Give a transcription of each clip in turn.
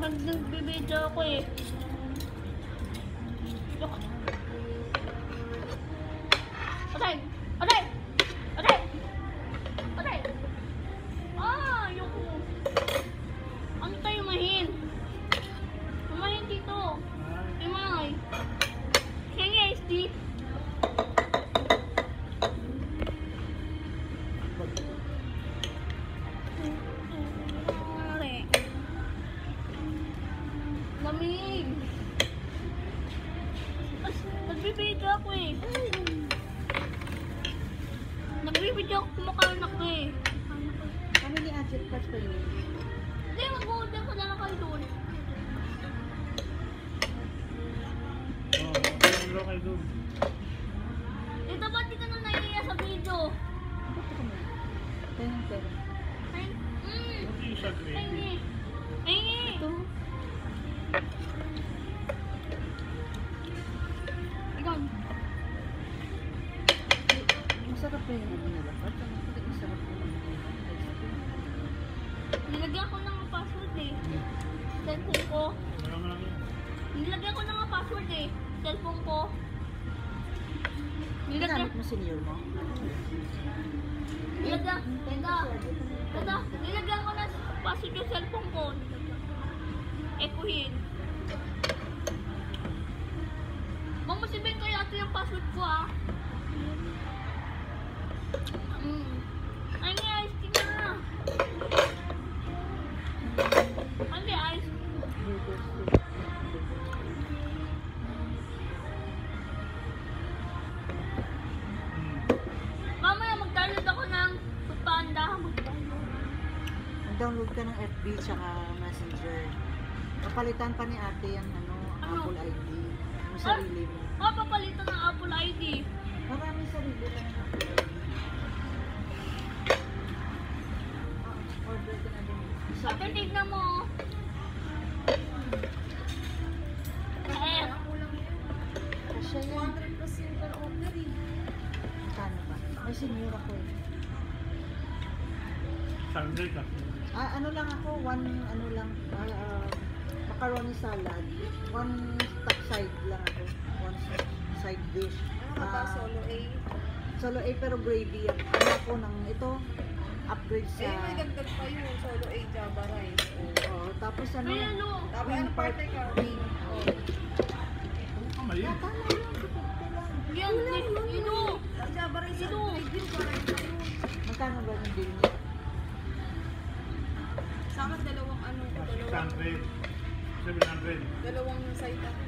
Nagbibideo ako eh. Aray! Aray! Aray! Aray! Ah! Yung... Ano tayo mahin? Mahin dito. Imay. Kaya SD. Lamig. Nagbibideo ako eh. Nagbibideo ako, kumakain ako eh. Ano ni Ajit pa pa yun? Hindi, mag-order ko na lang kayo doon. Oo, mag-order kayo doon. Dito ba't di ka na naiiya sa video? Ten. Ay, Hindi siya ay, gravy. ay, Ito. ikaw. Masarap pa yung ano nila. At masarap po yung Nilagyan ko na nga password eh. Cellphone ko. Wala mo lang yun. Nilagyan ko na nga password eh. Cellphone ko. Nilagyan. Ginamit mo senior mo? Nilagyan. Nilagyan ko na password yung cellphone ko. Ekuhin. Mamusibin ko yata yung password ko ah. Ay, nga, ice tea na. Hindi, ice. Mamaya mag-download ako ng Foodpanda. Mag-download ka ng FB tsaka Messenger. Kapalitan pa ni ate yung ano, Ano? Apple ID. Yung sarili mo. Papapalitan ng Apple ID. Marami sarili lang yung Apple ID. Order ka na din. Ate, tignan mo. Eh, Kasi yan. 100% per order eh. Kano ba? May senior ako eh. Sunday ka. Ano lang ako, macaroni salad. One top side lang ako. One side dish. Ano ka ba? Solo A? Solo A pero gravy. Ano ako ng ito, upgrade sa... Eh, may dagdag pa yun. Solo A Java rice. Oo, tapos ano, ay ano? Tapos ano parte ka? Oh. Ang mali. tama yun, 50 lang. Yan, ino. Java rice Ito. upgrade yun. Parang pa yun. Magkano ba yung bill niya? Sama dalawang ano ko. 600. 700. Dalawang side ako.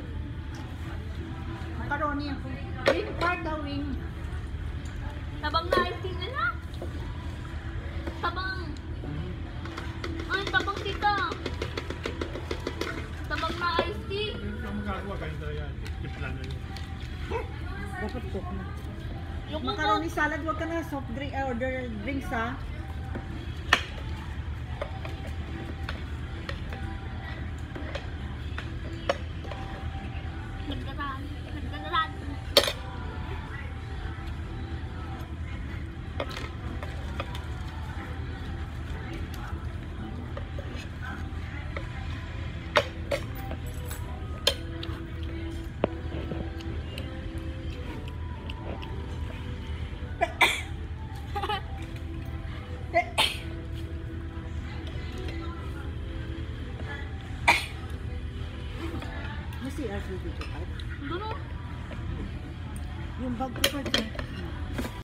Macaroni ako. Wing, part daw wing. Tabang na ice tea nila. Tabang. Ay, tabang tita. Tabang na ice tea. Yung magagawa kayo talaga. Tip lang na yun. Dapat cook na. Yung Macaroni salad, wag ka na soft drink, order drinks ha. Nagdaran. May CR video ka? Doon. Yung bag ko pa dyan.